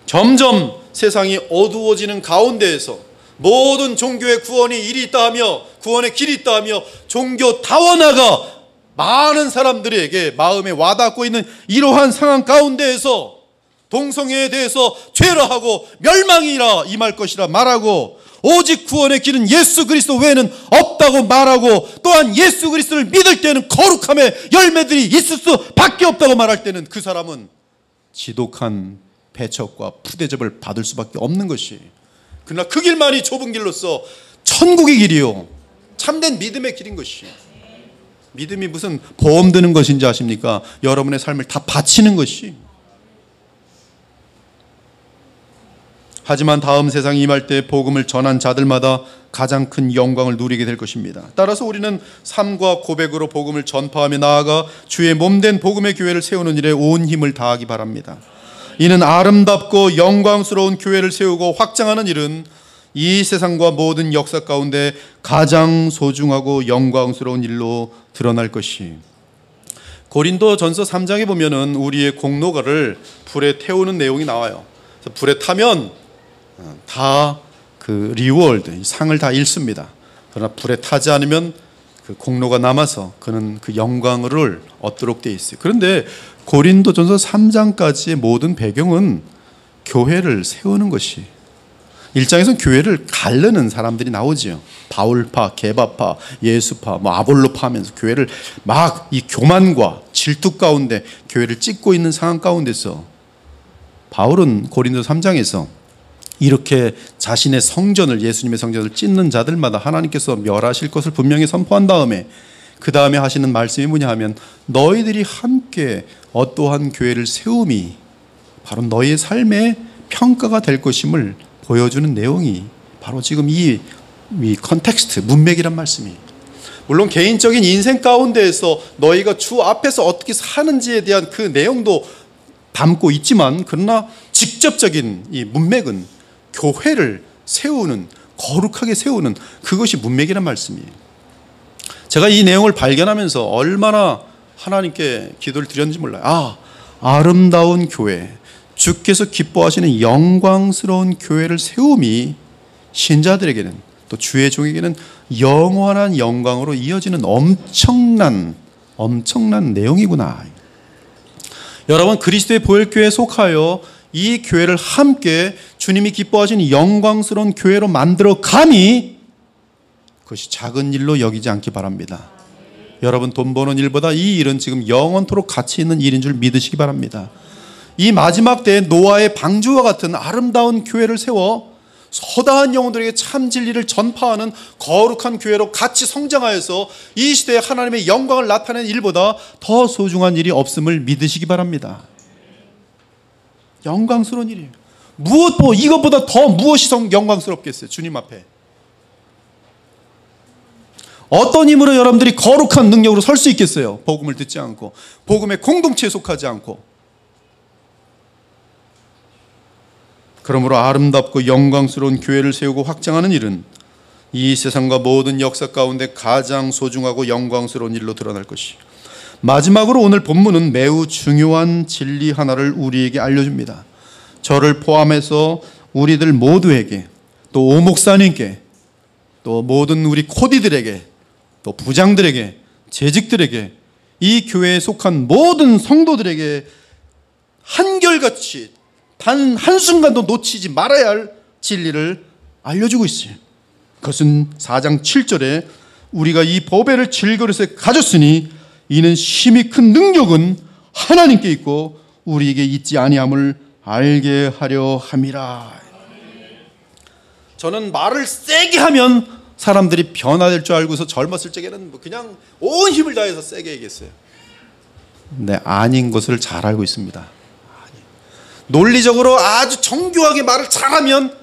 점점 세상이 어두워지는 가운데에서 모든 종교의 구원이 일이 있다 하며, 구원의 길이 있다 하며 종교 다원화가 많은 사람들에게 마음에 와닿고 있는 이러한 상황 가운데에서 동성애에 대해서 죄라 하고 멸망이라 임할 것이라 말하고, 오직 구원의 길은 예수 그리스도 외에는 없다고 말하고, 또한 예수 그리스도를 믿을 때는 거룩함의 열매들이 있을 수밖에 없다고 말할 때는 그 사람은 지독한 배척과 푸대접을 받을 수밖에 없는 것이. 그러나 그 길만이 좁은 길로서 천국의 길이요, 참된 믿음의 길인 것이. 믿음이 무슨 보험 드는 것인지 아십니까? 여러분의 삶을 다 바치는 것이. 하지만 다음 세상이 임할 때 복음을 전한 자들마다 가장 큰 영광을 누리게 될 것입니다. 따라서 우리는 삶과 고백으로 복음을 전파하며 나아가 주의 몸된 복음의 교회를 세우는 일에 온 힘을 다하기 바랍니다. 이는 아름답고 영광스러운 교회를 세우고 확장하는 일은 이 세상과 모든 역사 가운데 가장 소중하고 영광스러운 일로 드러날 것이. 고린도전서 3장에 보면은 우리의 공로가를 불에 태우는 내용이 나와요. 그래서 불에 타면 다 그 리워드, 상을 다 잃습니다. 그러나 불에 타지 않으면 그 공로가 남아서 그는 그 영광을 얻도록 되어 있어요. 그런데 고린도전서 3장까지의 모든 배경은 교회를 세우는 것이. 1장에서는 교회를 가르는 사람들이 나오지요. 바울파, 게바파, 예수파, 아볼로파 하면서 교회를 막 이 교만과 질투 가운데 교회를 찢고 있는 상황 가운데서 바울은 고린도 3장에서 이렇게 자신의 성전을, 예수님의 성전을 찢는 자들마다 하나님께서 멸하실 것을 분명히 선포한 다음에 그 다음에 하시는 말씀이 뭐냐 하면, 너희들이 함께 어떠한 교회를 세움이 바로 너희의 삶의 평가가 될 것임을 보여주는 내용이 바로 지금 이 컨텍스트, 문맥이란 말씀이. 물론 개인적인 인생 가운데에서 너희가 주 앞에서 어떻게 사는지에 대한 그 내용도 담고 있지만, 그러나 직접적인 이 문맥은 교회를 세우는, 거룩하게 세우는 그것이 문맥이란 말씀이에요. 제가 이 내용을 발견하면서 얼마나 하나님께 기도를 드렸는지 몰라요. 아름다운 교회, 주께서 기뻐하시는 영광스러운 교회를 세움이 신자들에게는, 또 주의 종에게는 영원한 영광으로 이어지는 엄청난 내용이구나. 여러분, 그리스도의 보혈교회에 속하여 이 교회를 함께 주님이 기뻐하시는 영광스러운 교회로 만들어 가니 그것이 작은 일로 여기지 않기 바랍니다. 여러분, 돈 버는 일보다 이 일은 지금 영원토록 가치 있는 일인 줄 믿으시기 바랍니다. 이 마지막 때에 노아의 방주와 같은 아름다운 교회를 세워 서다한 영혼들에게 참 진리를 전파하는 거룩한 교회로 같이 성장하여서 이 시대에 하나님의 영광을 나타내는 일보다 더 소중한 일이 없음을 믿으시기 바랍니다. 영광스러운 일이에요. 이것보다 더 무엇이 영광스럽겠어요? 주님 앞에 어떤 힘으로 여러분들이 거룩한 능력으로 설 수 있겠어요? 복음을 듣지 않고, 복음의 공동체에 속하지 않고. 그러므로 아름답고 영광스러운 교회를 세우고 확장하는 일은 이 세상과 모든 역사 가운데 가장 소중하고 영광스러운 일로 드러날 것이에요. 마지막으로 오늘 본문은 매우 중요한 진리 하나를 우리에게 알려줍니다. 저를 포함해서 우리들 모두에게, 또 오 목사님께, 또 모든 우리 코디들에게, 또 부장들에게, 재직들에게, 이 교회에 속한 모든 성도들에게 한결같이 단 한순간도 놓치지 말아야 할 진리를 알려주고 있어요. 그것은 4장 7절에 우리가 이 보배를 질그릇에 가졌으니 이는 심히 큰 능력은 하나님께 있고 우리에게 있지 아니함을 알게 하려 함이라. 저는 말을 세게 하면 사람들이 변화될 줄 알고서 젊었을 적에는 그냥 온 힘을 다해서 세게 얘기했어요. 근데 아닌 것을 잘 알고 있습니다. 논리적으로 아주 정교하게 말을 잘하면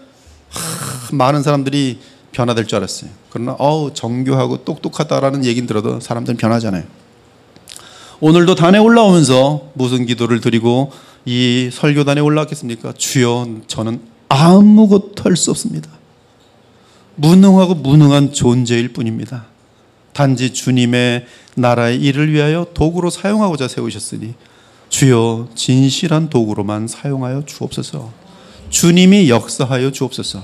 많은 사람들이 변화될 줄 알았어요. 그러나 정교하고 똑똑하다라는 얘기는 들어도 사람들은 변하잖아요. 오늘도 단에 올라오면서 무슨 기도를 드리고 이 설교단에 올라왔겠습니까? 주여, 저는 아무것도 할 수 없습니다. 무능하고 무능한 존재일 뿐입니다. 단지 주님의 나라의 일을 위하여 도구로 사용하고자 세우셨으니 주여, 진실한 도구로만 사용하여 주옵소서. 주님이 역사하여 주옵소서.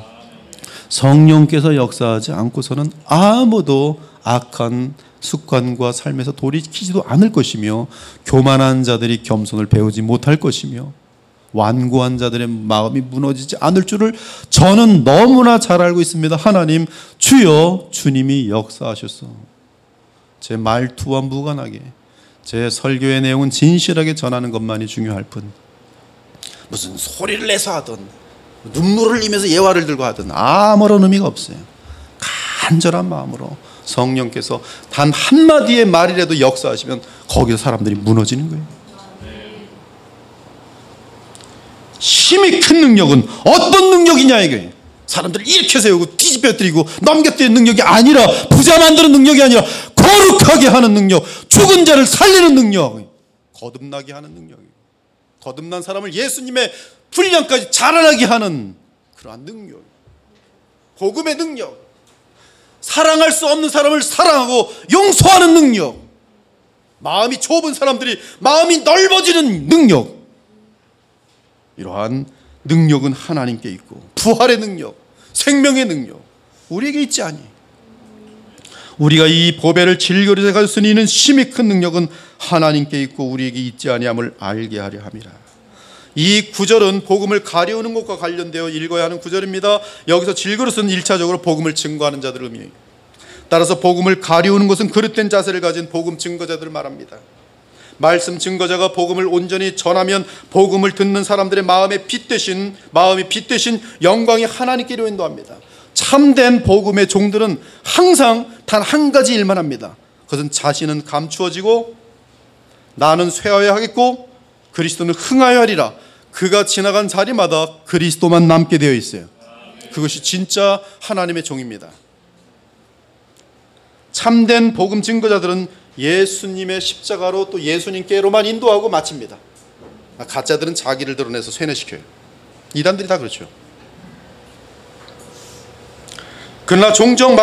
성령께서 역사하지 않고서는 아무도 악한 습관과 삶에서 돌이키지도 않을 것이며, 교만한 자들이 겸손을 배우지 못할 것이며, 완고한 자들의 마음이 무너지지 않을 줄을 저는 너무나 잘 알고 있습니다. 하나님, 주여, 주님이 역사하셔서 제 말투와 무관하게 제 설교의 내용은 진실하게 전하는 것만이 중요할 뿐, 무슨 소리를 내서 하든 눈물을 흘리면서 예화를 들고 하든 아무런 의미가 없어요. 간절한 마음으로 성령께서 단 한마디의 말이라도 역사하시면 거기서 사람들이 무너지는 거예요. 힘이 큰 능력은 어떤 능력이냐 이거예요. 사람들을 일으켜 세우고 뒤집어뜨리고 넘겨뜨리는 능력이 아니라, 부자 만드는 능력이 아니라 거룩하게 하는 능력, 죽은 자를 살리는 능력, 거듭나게 하는 능력이에요. 거듭난 사람을 예수님의 분량까지 자라나게 하는 그러한 능력, 복음의 능력, 사랑할 수 없는 사람을 사랑하고 용서하는 능력, 마음이 좁은 사람들이 마음이 넓어지는 능력, 이러한 능력은 하나님께 있고, 부활의 능력, 생명의 능력 우리에게 있지 아니. 우리가 이 보배를 질그릇에 가졌으니 이는 심히 큰 능력은 하나님께 있고 우리에게 있지 아니함을 알게 하려 함이라. 이 구절은 복음을 가려우는 것과 관련되어 읽어야 하는 구절입니다. 여기서 질그릇은 1차적으로 복음을 증거하는 자들을 의미해요. 따라서 복음을 가려우는 것은 그릇된 자세를 가진 복음 증거자들을 말합니다. 말씀 증거자가 복음을 온전히 전하면 복음을 듣는 사람들의 마음이 빛 대신 영광이 하나님께로 인도합니다. 참된 복음의 종들은 항상 단 한 가지 일만 합니다. 그것은 자신은 감추어지고 나는 쇠하여야 하겠고 그리스도는 흥하여야 하리라. 그가 지나간 자리마다 그리스도만 남게 되어 있어요. 그것이 진짜 하나님의 종입니다. 참된 복음 증거자들은 예수님의 십자가로 또 예수님께로만 인도하고 마칩니다. 가짜들은 자기를 드러내서 쇠뇌시켜요. 이단들이 다 그렇죠. 그러나 종종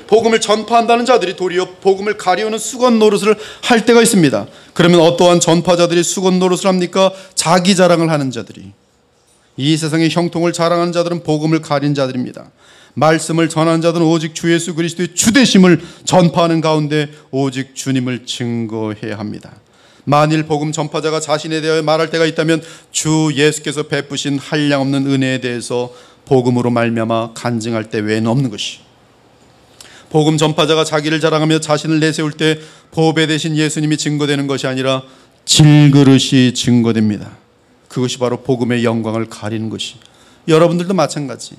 복음을 전파한다는 자들이 도리어 복음을 가리우는 수건 노릇을 할 때가 있습니다. 그러면 어떠한 전파자들이 수건 노릇을 합니까? 자기 자랑을 하는 자들이. 이 세상의 형통을 자랑하는 자들은 복음을 가린 자들입니다. 말씀을 전하는 자들은 오직 주 예수 그리스도의 주되심을 전파하는 가운데 오직 주님을 증거해야 합니다. 만일 복음 전파자가 자신에 대하여 말할 때가 있다면 주 예수께서 베푸신 한량없는 은혜에 대해서 복음으로 말미암아 간증할 때 외에는 없는 것이, 복음 전파자가 자기를 자랑하며 자신을 내세울 때 보배 대신 예수님이 증거되는 것이 아니라 질그릇이 증거됩니다. 그것이 바로 복음의 영광을 가리는 것이, 여러분들도 마찬가지.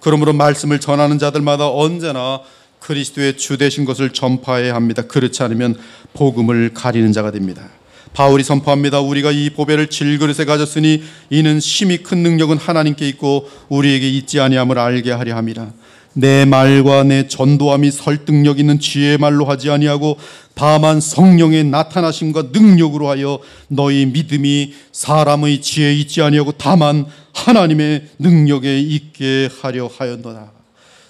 그러므로 말씀을 전하는 자들마다 언제나 그리스도의 주 되신 것을 전파해야 합니다. 그렇지 않으면 복음을 가리는 자가 됩니다. 바울이 선포합니다. 우리가 이 보배를 질그릇에 가졌으니 이는 심히 큰 능력은 하나님께 있고 우리에게 있지 아니함을 알게 하려 함이라. 내 말과 내 전도함이 설득력 있는 지혜의 말로 하지 아니하고 다만 성령의 나타나심과 능력으로 하여 너희 믿음이 사람의 지혜에 있지 아니하고 다만 하나님의 능력에 있게 하려 하였노라.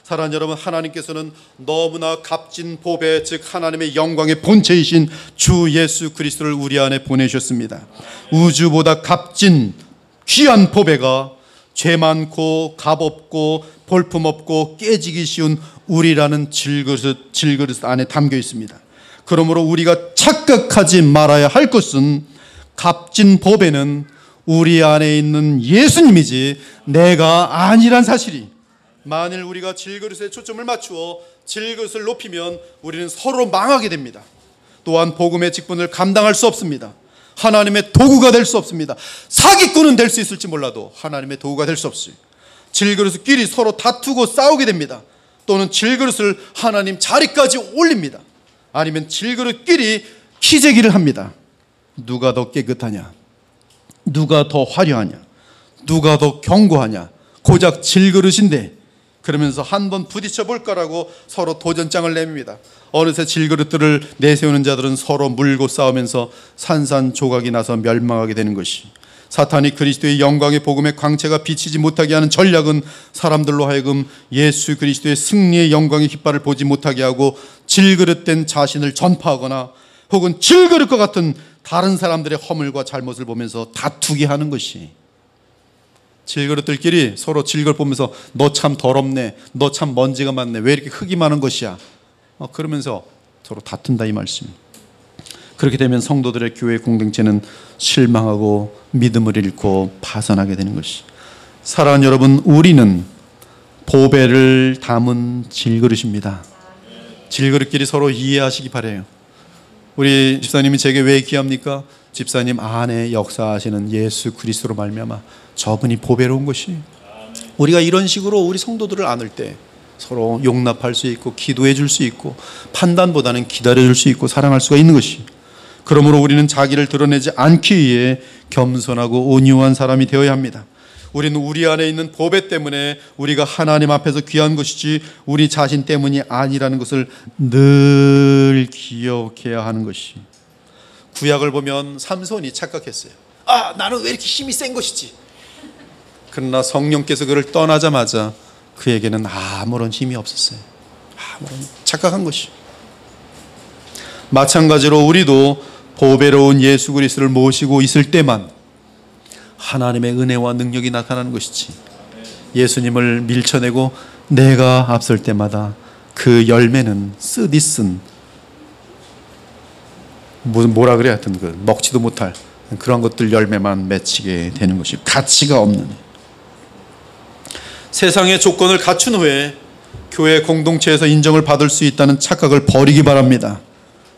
사랑하는 여러분, 하나님께서는 너무나 값진 보배, 즉 하나님의 영광의 본체이신 주 예수 그리스도를 우리 안에 보내셨습니다. 우주보다 값진 귀한 보배가 죄 많고 값없고 볼품없고 깨지기 쉬운 우리라는 질그릇 안에 담겨 있습니다. 그러므로 우리가 착각하지 말아야 할 것은 값진 보배는 우리 안에 있는 예수님이지 내가 아니란 사실이. 만일 우리가 질그릇에 초점을 맞추어 질그릇을 높이면 우리는 서로 망하게 됩니다. 또한 복음의 직분을 감당할 수 없습니다. 하나님의 도구가 될 수 없습니다. 사기꾼은 될 수 있을지 몰라도 하나님의 도구가 될 수 없어요. 질그릇끼리 서로 다투고 싸우게 됩니다. 또는 질그릇을 하나님 자리까지 올립니다. 아니면 질그릇끼리 키재기를 합니다. 누가 더 깨끗하냐, 누가 더 화려하냐, 누가 더 견고하냐, 고작 질그릇인데, 그러면서 한번 부딪혀 볼까라고 서로 도전장을 내밉니다. 어느새 질그릇들을 내세우는 자들은 서로 물고 싸우면서 산산조각이 나서 멸망하게 되는 것이, 사탄이 그리스도의 영광의 복음의 광채가 비치지 못하게 하는 전략은 사람들로 하여금 예수 그리스도의 승리의 영광의 깃발을 보지 못하게 하고 질그릇된 자신을 전파하거나 혹은 질그릇과 같은 다른 사람들의 허물과 잘못을 보면서 다투게 하는 것이, 질그릇들끼리 서로 질그릇 보면서 너 참 더럽네, 너 참 먼지가 많네, 왜 이렇게 흙이 많은 것이야, 그러면서 서로 다툰다 이 말씀. 그렇게 되면 성도들의 교회 공동체는 실망하고 믿음을 잃고 파산하게 되는 것이. 사랑하는 여러분, 우리는 보배를 담은 질그릇입니다. 질그릇끼리 서로 이해하시기 바라요. 우리 집사님이 제게 왜 귀합니까? 집사님 안에 역사하시는 예수 그리스도로 말미암아 저분이 보배로운 것이. 우리가 이런 식으로 우리 성도들을 안을 때 서로 용납할 수 있고 기도해 줄 수 있고 판단보다는 기다려 줄 수 있고 사랑할 수가 있는 것이. 그러므로 우리는 자기를 드러내지 않기 위해 겸손하고 온유한 사람이 되어야 합니다. 우리는 우리 안에 있는 보배 때문에 우리가 하나님 앞에서 귀한 것이지 우리 자신 때문이 아니라는 것을 늘 기억해야 하는 것이. 구약을 보면 삼손이 착각했어요. 나는 왜 이렇게 힘이 센 것이지. 그러나 성령께서 그를 떠나자마자 그에게는 아무런 힘이 없었어요. 착각한 것이. 마찬가지로 우리도 보배로운 예수 그리스도를 모시고 있을 때만 하나님의 은혜와 능력이 나타나는 것이지, 예수님을 밀쳐내고 내가 앞설 때마다 그 열매는 쓰디쓴 뭐라 그래야 하여튼 그 먹지도 못할 그런 것들 열매만 맺히게 되는 것이 가치가 없는. 세상의 조건을 갖춘 후에 교회 공동체에서 인정을 받을 수 있다는 착각을 버리기 바랍니다.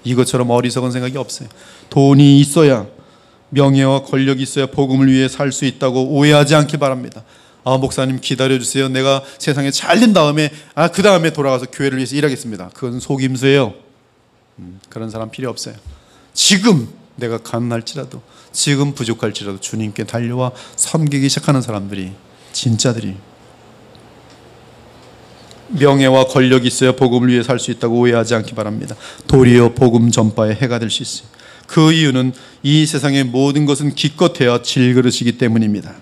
이것처럼 어리석은 생각이 없어요. 돈이 있어야, 명예와 권력이 있어야 복음을 위해 살 수 있다고 오해하지 않기 바랍니다. 목사님 기다려주세요, 내가 세상에 잘 된 다음에 그 다음에 돌아가서 교회를 위해서 일하겠습니다. 그건 속임수예요. 그런 사람 필요 없어요. 지금 내가 가난할지라도, 지금 부족할지라도 주님께 달려와 섬기기 시작하는 사람들이, 진짜들이. 명예와 권력이 있어야 복음을 위해 살 수 있다고 오해하지 않기 바랍니다. 도리어 복음 전파에 해가 될 수 있어요. 그 이유는 이 세상의 모든 것은 기껏해야 질그릇이기 때문입니다.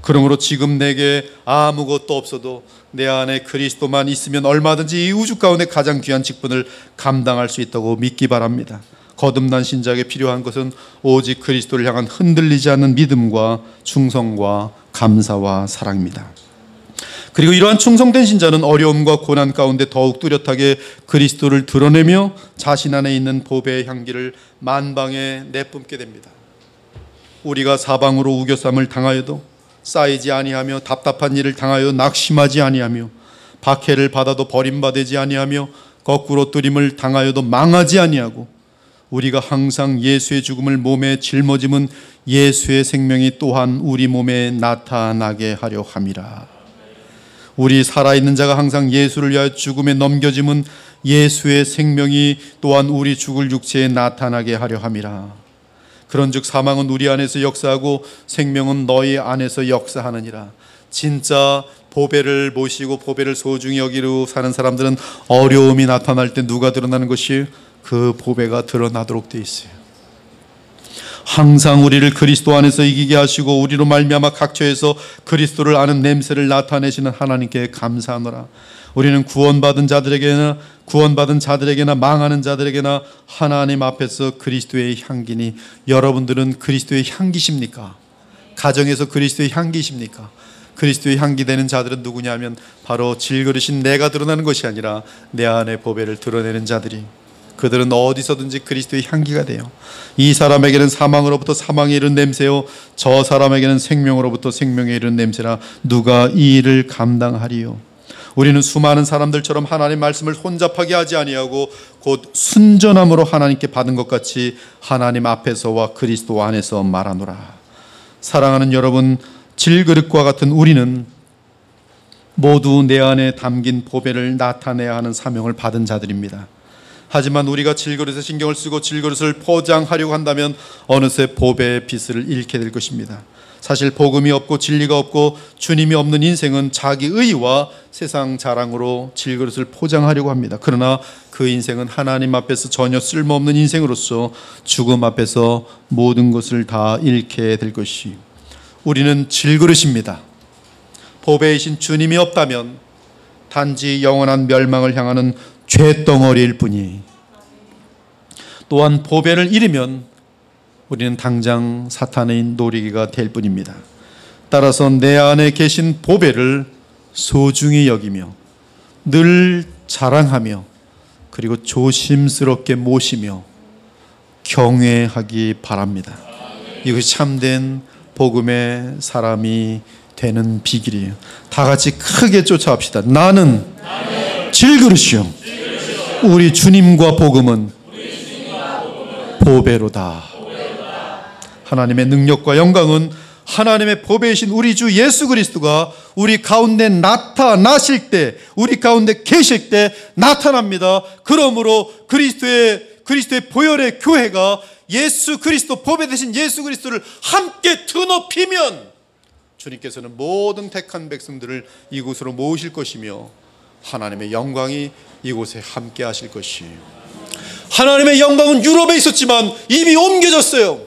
그러므로 지금 내게 아무것도 없어도 내 안에 그리스도만 있으면 얼마든지 이 우주 가운데 가장 귀한 직분을 감당할 수 있다고 믿기 바랍니다. 거듭난 신자에게 필요한 것은 오직 그리스도를 향한 흔들리지 않는 믿음과 충성과 감사와 사랑입니다. 그리고 이러한 충성된 신자는 어려움과 고난 가운데 더욱 뚜렷하게 그리스도를 드러내며 자신 안에 있는 보배의 향기를 만방에 내뿜게 됩니다. 우리가 사방으로 우겨쌈을 당하여도 쌓이지 아니하며 답답한 일을 당하여 낙심하지 아니하며 박해를 받아도 버림받지 아니하며 거꾸로 뜨림을 당하여도 망하지 아니하고 우리가 항상 예수의 죽음을 몸에 짊어짐은 예수의 생명이 또한 우리 몸에 나타나게 하려 함이라. 우리 살아있는 자가 항상 예수를 위하여 죽음에 넘겨짐은 예수의 생명이 또한 우리 죽을 육체에 나타나게 하려 함이라. 그런즉 사망은 우리 안에서 역사하고 생명은 너희 안에서 역사하느니라. 진짜 보배를 모시고 보배를 소중히 여기고 사는 사람들은 어려움이 나타날 때 누가 드러나는 것이 그 보배가 드러나도록 되어 있어요. 항상 우리를 그리스도 안에서 이기게 하시고 우리로 말미암아 각처에서 그리스도를 아는 냄새를 나타내시는 하나님께 감사하노라. 우리는 구원받은 자들에게나 망하는 자들에게나 하나님 앞에서 그리스도의 향기니. 여러분들은 그리스도의 향기십니까? 가정에서 그리스도의 향기십니까? 그리스도의 향기 되는 자들은 누구냐면 바로 질그릇인 내가 드러나는 것이 아니라 내 안에 보배를 드러내는 자들이, 그들은 어디서든지 그리스도의 향기가 돼요. 이 사람에게는 사망으로부터 사망에 이른 냄새요 저 사람에게는 생명으로부터 생명에 이른 냄새라. 누가 이 일을 감당하리요? 우리는 수많은 사람들처럼 하나님 말씀을 혼잡하게 하지 아니하고 곧 순전함으로 하나님께 받은 것 같이 하나님 앞에서와 그리스도 안에서 말하노라. 사랑하는 여러분, 질그릇과 같은 우리는 모두 내 안에 담긴 보배를 나타내야 하는 사명을 받은 자들입니다. 하지만 우리가 질그릇에 신경을 쓰고 질그릇을 포장하려고 한다면 어느새 보배의 빛을 잃게 될 것입니다. 사실 복음이 없고 진리가 없고 주님이 없는 인생은 자기 의와 세상 자랑으로 질그릇을 포장하려고 합니다. 그러나 그 인생은 하나님 앞에서 전혀 쓸모없는 인생으로서 죽음 앞에서 모든 것을 다 잃게 될 것이. 우리는 질그릇입니다. 보배이신 주님이 없다면 단지 영원한 멸망을 향하는 죄덩어리일 뿐이. 또한 보배를 잃으면 우리는 당장 사탄의 노리기가 될 뿐입니다. 따라서 내 안에 계신 보배를 소중히 여기며 늘 자랑하며 그리고 조심스럽게 모시며 경외하기 바랍니다. 이것이 참된 복음의 사람이 되는 비결이에요. 다 같이 크게 쫓아합시다. 나는 질그릇이요 우리 주님과 복음은 보배로다. 하나님의 능력과 영광은 하나님의 보배이신 우리 주 예수 그리스도가 우리 가운데 나타나실 때, 우리 가운데 계실 때 나타납니다. 그러므로 그리스도의 보혈의 교회가 예수 그리스도, 보배 되신 예수 그리스도를 함께 드높이면 주님께서는 모든 택한 백성들을 이곳으로 모으실 것이며 하나님의 영광이 이곳에 함께 하실 것이에요. 하나님의 영광은 유럽에 있었지만 이미 옮겨졌어요.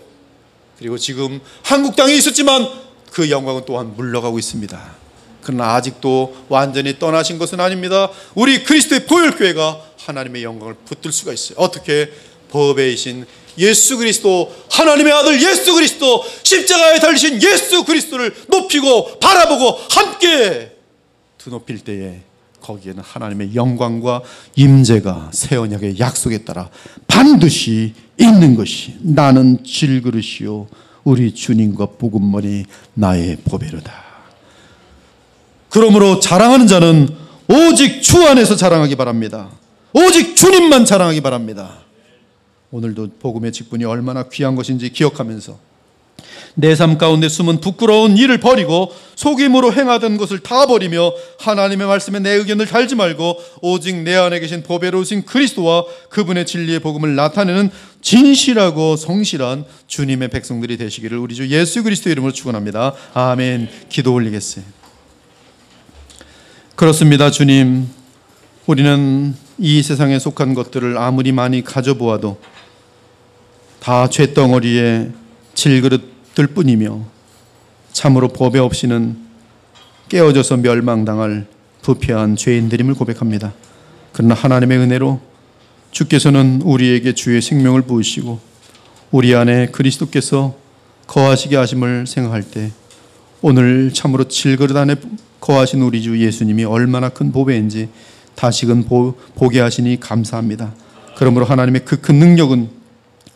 그리고 지금 한국 땅에 있었지만 그 영광은 또한 물러가고 있습니다. 그러나 아직도 완전히 떠나신 것은 아닙니다. 우리 그리스도의 보혈교회가 하나님의 영광을 붙들 수가 있어요. 어떻게? 보배이신 예수 그리스도, 하나님의 아들 예수 그리스도, 십자가에 달리신 예수 그리스도를 높이고 바라보고 함께 드높일 때에 거기에는 하나님의 영광과 임재가 새 언약의 약속에 따라 반드시 있는 것이. 나는 질그릇이요 우리 주님과 복음머리 나의 보배로다. 그러므로 자랑하는 자는 오직 주 안에서 자랑하기 바랍니다. 오직 주님만 자랑하기 바랍니다. 오늘도 복음의 직분이 얼마나 귀한 것인지 기억하면서 내 삶 가운데 숨은 부끄러운 일을 버리고 속임으로 행하던 것을 다 버리며 하나님의 말씀에 내 의견을 달지 말고 오직 내 안에 계신 보배로우신 그리스도와 그분의 진리의 복음을 나타내는 진실하고 성실한 주님의 백성들이 되시기를 우리 주 예수 그리스도의 이름으로 축원합니다. 아멘. 기도 올리겠어요. 그렇습니다. 주님, 우리는 이 세상에 속한 것들을 아무리 많이 가져보아도 다 쇳덩어리에 질그릇들 뿐이며 참으로 법에 없이는 깨어져서 멸망당할 부패한 죄인들임을 고백합니다. 그러나 하나님의 은혜로 주께서는 우리에게 주의 생명을 부으시고 우리 안에 그리스도께서 거하시게 하심을 생각할 때 오늘 참으로 질그릇 안에 거하신 우리 주 예수님이 얼마나 큰 보배인지 다시금 보게 하시니 감사합니다. 그러므로 하나님의 그 큰 능력은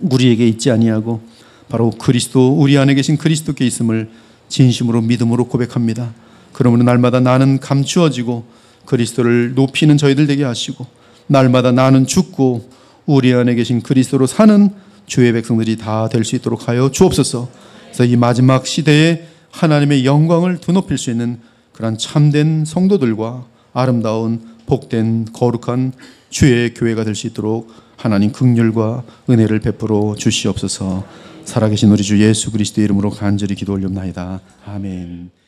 우리에게 있지 아니하고 바로 그리스도, 우리 안에 계신 그리스도께 있음을 진심으로 믿음으로 고백합니다. 그러므로 날마다 나는 감추어지고 그리스도를 높이는 저희들 되게 하시고 날마다 나는 죽고 우리 안에 계신 그리스도로 사는 주의 백성들이 다 될 수 있도록 하여 주옵소서. 그래서 이 마지막 시대에 하나님의 영광을 드높일 수 있는 그런 참된 성도들과 아름다운 복된 거룩한 주의 교회가 될 수 있도록 하나님 긍휼과 은혜를 베풀어 주시옵소서. 살아계신 우리 주 예수 그리스도의 이름으로 간절히 기도 올리옵나이다. 아멘.